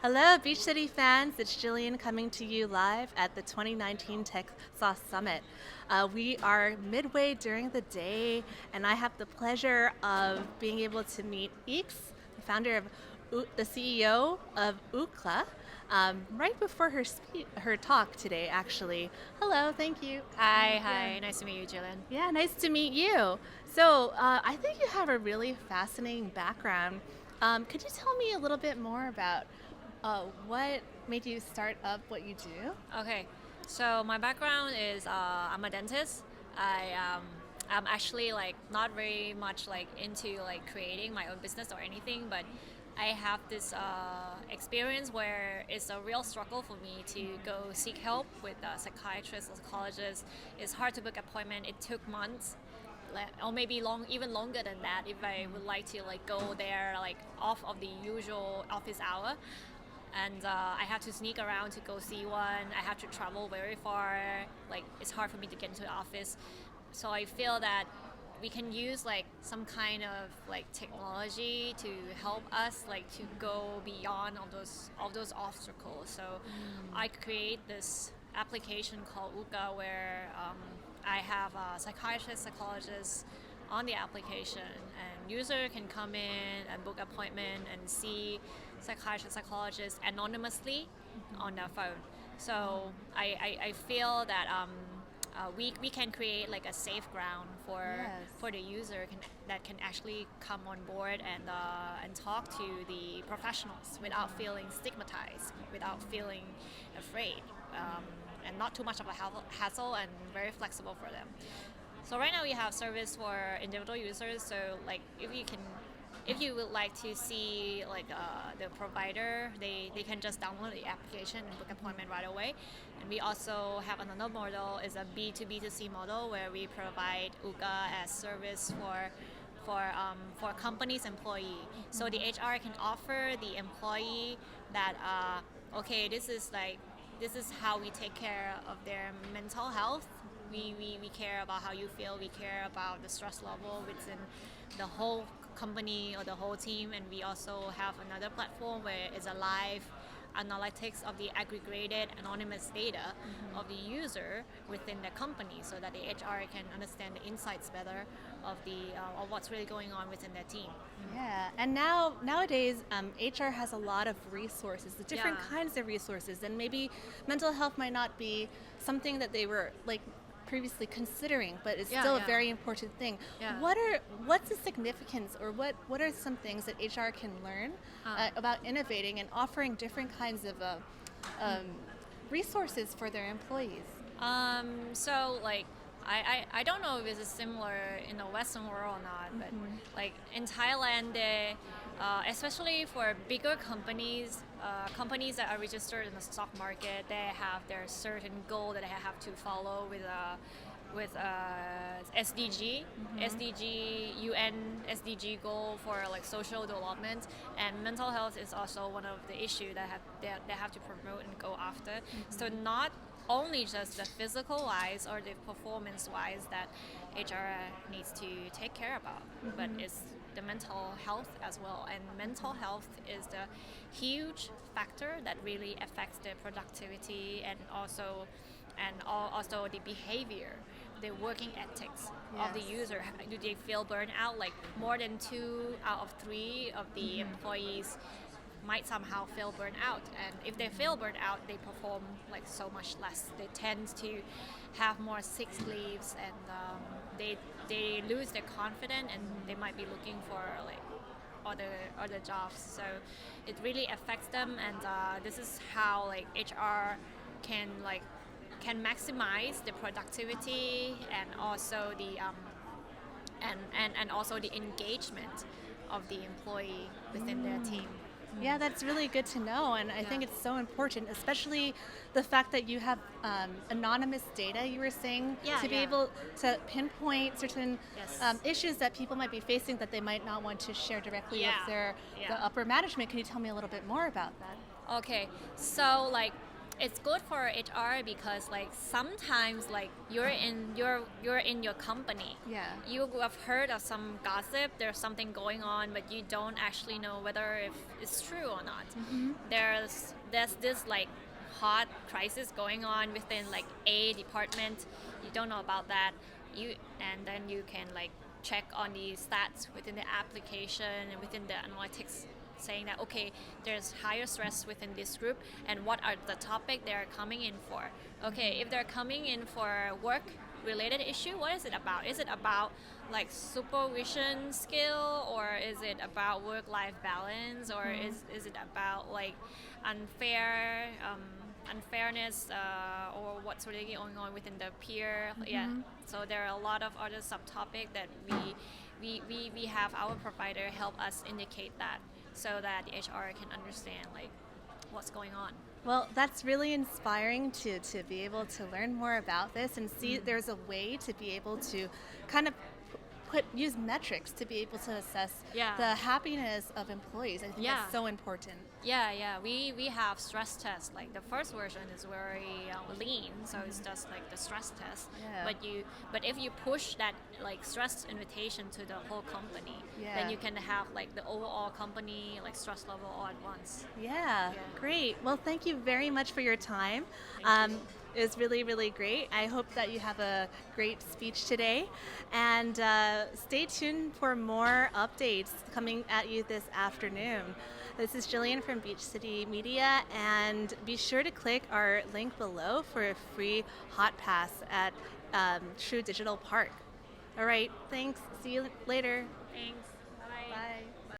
Hello, Beach City fans. It's Jillian coming to you live at the 2019 Techsauce Summit. We are midway during the day, and I have the pleasure of being able to meet Eix, the founder of the CEO of OOCA, right before her talk today, actually. Hello, thank you. Hi, nice to meet you, Jillian. Yeah, nice to meet you. So, I think you have a really fascinating background. Could you tell me a little bit more about what made you start up what you do? Okay, so my background is I'm a dentist. I'm actually like not very much like into like creating my own business or anything, but I have this experience where it's a real struggle for me to go seek help with a psychiatrist or psychologist. It's hard to book appointment. It took months, or maybe even longer than that if I would like to like go there like off of the usual office hour. And I have to sneak around to go see one. I have to travel very far. Like it's hard for me to get into the office. So I feel that we can use like some kind of like technology to help us like to go beyond all those obstacles. So I create this application called OOCA where I have a psychiatrist, psychologist on the application, and user can come in and book appointment and see psychiatrist, psychologist anonymously on their phone. So I feel that we can create like a safe ground Yes. for the user that can actually come on board and talk to the professionals without feeling stigmatized, without feeling afraid, and not too much of a hassle and very flexible for them. So right now we have service for individual users. So like if you would like to see like the provider, they can just download the application and book appointment right away. And we also have another model is a B2B2C model where we provide OOCA as service for companies employee. So the HR can offer the employee that okay, this is how we take care of their mental health. We care about how you feel. We care about the stress level within the whole company or the whole team. And we also have another platform where it's a live analytics of the aggregated anonymous data of the user within the company so that the HR can understand the insights better of what's really going on within their team. Yeah, and nowadays, HR has a lot of resources, the different Yeah. kinds of resources, and maybe mental health might not be something that they were like previously considering, but it's Yeah, still a yeah. very important thing. Yeah. What's the significance, or what are some things that HR can learn about innovating and offering different kinds of um, resources for their employees? So like I don't know if this is similar in the Western world or not, but like in Thailand, they, especially for bigger companies, companies that are registered in the stock market, they have their certain goal that they have to follow with SDG, SDG UN SDG goal for like social development, and mental health is also one of the issue they have to promote and go after. So not only just the physical wise or the performance wise that HR needs to take care about, but it's the mental health as well. And mental health is the huge factor that really affects the productivity and also the behavior, the working ethics of the Yes. user. Do they feel burned out? Like more than 2 out of 3 of the employees might somehow feel burned out, and if they feel burned out they perform like so much less. They tend to have more sick leaves, and they lose their confidence, and they might be looking for like other jobs. So it really affects them, and this is how like HR can like can maximize the productivity and also and also the engagement of the employee within their team. Yeah, that's really good to know, and I think Yeah. it's so important, especially the fact that you have anonymous data. You were saying Yeah, to be yeah. able to pinpoint certain Yes. issues that people might be facing that they might not want to share directly with Yeah. the Yeah. upper management. Can you tell me a little bit more about that? Okay, so like it's good for HR because like sometimes like you're in your company. Yeah. You have heard of some gossip. There's something going on, but you don't actually know whether if it's true or not. There there's this like hot crisis going on within like a department, you don't know about that, and then you can like check on the stats within the application and within the analytics, saying that okay, there's higher stress within this group, and what are the topic they're coming in for. Okay, if they're coming in for work related issue, what is it about? Is it about like supervision skill, or is it about work-life balance, or is it about like unfairness, or what's really going on within the peer? Yeah, so there are a lot of other subtopic that we have our provider help us indicate that, so that the HR can understand like what's going on. Well, that's really inspiring to be able to learn more about this and see there's a way to be able to kind of use metrics to be able to assess Yeah. the happiness of employees. I think Yeah. that's so important. Yeah. We have stress tests. Like the first version is very lean, so it's just like the stress test. Yeah. But if you push that like stress invitation to the whole company, Yeah. then you can have like the overall company like stress level all at once. Yeah, great. Well, thank you very much for your time. Thank you. It was really, really great. I hope that you have a great speech today. And stay tuned for more updates coming at you this afternoon. This is Jillian from Beach City Media, and be sure to click our link below for a free hot pass at True Digital Park. All right, thanks. See you later. Thanks. Bye. Bye.